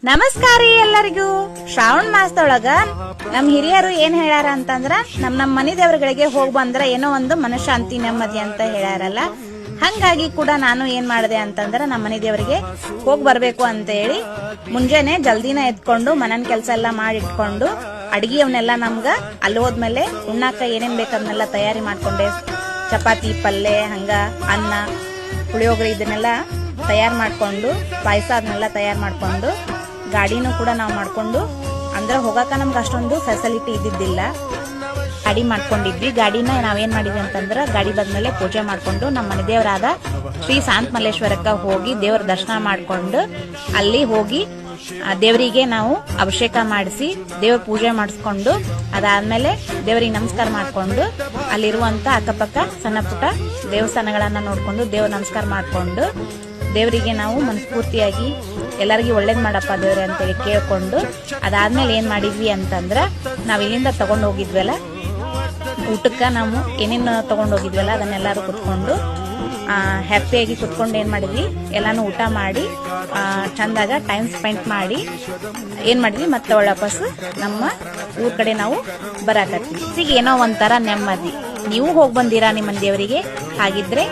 ನಮಸ್ಕಾರ ರೀ ಎಲ್ಲರಿಗೂ. ಶ್ರಾವಣ ಮಾಸದೊಳಗ ನಮ್ ಹಿರಿಯರು ಏನ್ ಹೇಳ್ಯಾರ ಅಂತಂದ್ರ ನಮ್ ಮನಿ ದೇವರುಗಳಿಗೆ ಹೋಗ್ ಬಂದ್ರ ಏನೋ ಒಂದು ಮನಶಾಂತಿ ನೆಮ್ಮದಿ ಅಂತ ಹೇಳ್ಯಾರಲ್ಲ. ಹಂಗಾಗಿ ಕೂಡ ನಾನು ಏನ್ ಮಾಡಿದೆ ಅಂತಂದ್ರ ನಮ್ಮ ಮನಿ ದೇವರಿಗೆ ಹೋಗ್ ಬರ್ಬೇಕು ಅಂತ ಹೇಳಿ ಮುಂಜಾನೆ ಜಲ್ದಿನ ಎತ್ಕೊಂಡು ಮನನ್ ಕೆಲ್ಸ ಎಲ್ಲಾ ಮಾಡಿಟ್ಕೊಂಡು ಅಡಿಗೆ ಅವನ್ನೆಲ್ಲ ನಮ್ಗ ಅಲ್ಲಿ ಹೋದ್ಮೇಲೆ ಉಣ್ಣಾಕ ಏನೇನ್ ಬೇಕನ್ನೆಲ್ಲ ತಯಾರಿ ಮಾಡ್ಕೊಂಡೆ. ಚಪಾತಿ, ಪಲ್ಲೆ, ಹಂಗ ಅನ್ನ, ಪುಳಿಯೋಗರೆ ಇದನ್ನೆಲ್ಲ ತಯಾರು ಮಾಡ್ಕೊಂಡು, ಪಾಯಸ ಅದನ್ನೆಲ್ಲ ತಯಾರು ಮಾಡ್ಕೊಂಡು, ಗಾಡಿನೂ ಕೂಡ ನಾವು ಮಾಡ್ಕೊಂಡು, ಅಂದ್ರೆ ಹೋಗಾಕ ನಮ್ಗೆ ಅಷ್ಟೊಂದು ಫೆಸಿಲಿಟಿ ಇದ್ದಿದ್ದಿಲ್ಲ. ಗಾಡಿ ಮಾಡ್ಕೊಂಡಿದ್ವಿ. ಗಾಡಿನ ನಾವೇನ್ ಮಾಡಿದ್ವಿ ಅಂತಂದ್ರ ಗಾಡಿ ಬಂದ್ಮೇಲೆ ಪೂಜೆ ಮಾಡ್ಕೊಂಡು ನಮ್ಮ ಮನೆ ದೇವರಾದ ಶ್ರೀ ಶಾಂತ ಮಲ್ಲೇಶ್ವರಕ್ಕ ಹೋಗಿ ದೇವರ ದರ್ಶನ ಮಾಡ್ಕೊಂಡು ಅಲ್ಲಿ ಹೋಗಿ ದೇವರಿಗೆ ನಾವು ಅಭಿಷೇಕ ಮಾಡಿಸಿ ದೇವ್ರ ಪೂಜೆ ಮಾಡಿಸ್ಕೊಂಡು ಅದಾದ್ಮೇಲೆ ದೇವರಿಗೆ ನಮಸ್ಕಾರ ಮಾಡ್ಕೊಂಡು ಅಲ್ಲಿರುವಂತ ಅಕ್ಕಪಕ್ಕ ಸಣ್ಣ ಪುಟ್ಟ ದೇವಸ್ಥಾನಗಳನ್ನ ನೋಡ್ಕೊಂಡು ದೇವ್ರ ನಮಸ್ಕಾರ ಮಾಡ್ಕೊಂಡು ದೇವರಿಗೆ ನಾವು ಮನಸ್ಫೂರ್ತಿಯಾಗಿ ಎಲ್ಲರಿಗೂ ಒಳ್ಳೇದ್ ಮಾಡಪ್ಪ ದೇವ್ರೆ ಅಂತೇಳಿ ಕೇಳ್ಕೊಂಡು ಅದಾದ್ಮೇಲೆ ಏನ್ ಮಾಡಿದ್ವಿ ಅಂತಂದ್ರ ನಾವ್ ಇಲ್ಲಿಂದ ತಗೊಂಡ್ ಹೋಗಿದ್ವಲ್ಲ ಊಟಕ್ಕ, ನಾವು ಏನೇನು ತಗೊಂಡ್ ಹೋಗಿದ್ವಲ್ಲ ಅದನ್ನೆಲ್ಲಾರು ಕುತ್ಕೊಂಡು ಹ್ಯಾಪಿಯಾಗಿ ಕುತ್ಕೊಂಡು ಏನ್ ಮಾಡಿದ್ವಿ ಎಲ್ಲಾನು ಊಟ ಮಾಡಿ ಚಂದಾಗ ಟೈಮ್ ಸ್ಪೆಂಡ್ ಮಾಡಿ ಏನ್ ಮಾಡಿದ್ವಿ ಮತ್ತೆ ವಾಪಸ್ ನಮ್ಮ ಊರ್ ಕಡೆ ನಾವು ಬರಾಕತ್ವಿ. ಈಗ ಏನೋ ಒಂಥರ ನೆಮ್ಮದಿ. ನೀವು ಹೋಗ್ ಬಂದಿರಾ ನಿಮ್ಮ ದೇವರಿಗೆ? ಹಾಗಿದ್ರೆ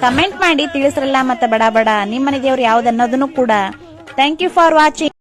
ಕಮೆಂಟ್ ಮಾಡಿ ತಿಳಿಸ್ರಲ್ಲ. ಮತ್ತೆ ಬಡ ನಿಮ್ಮ ಮನೆ ದೇವ್ರು ಯಾವ್ದು ಅನ್ನೋದನ್ನು ಕೂಡ. Thank you for watching.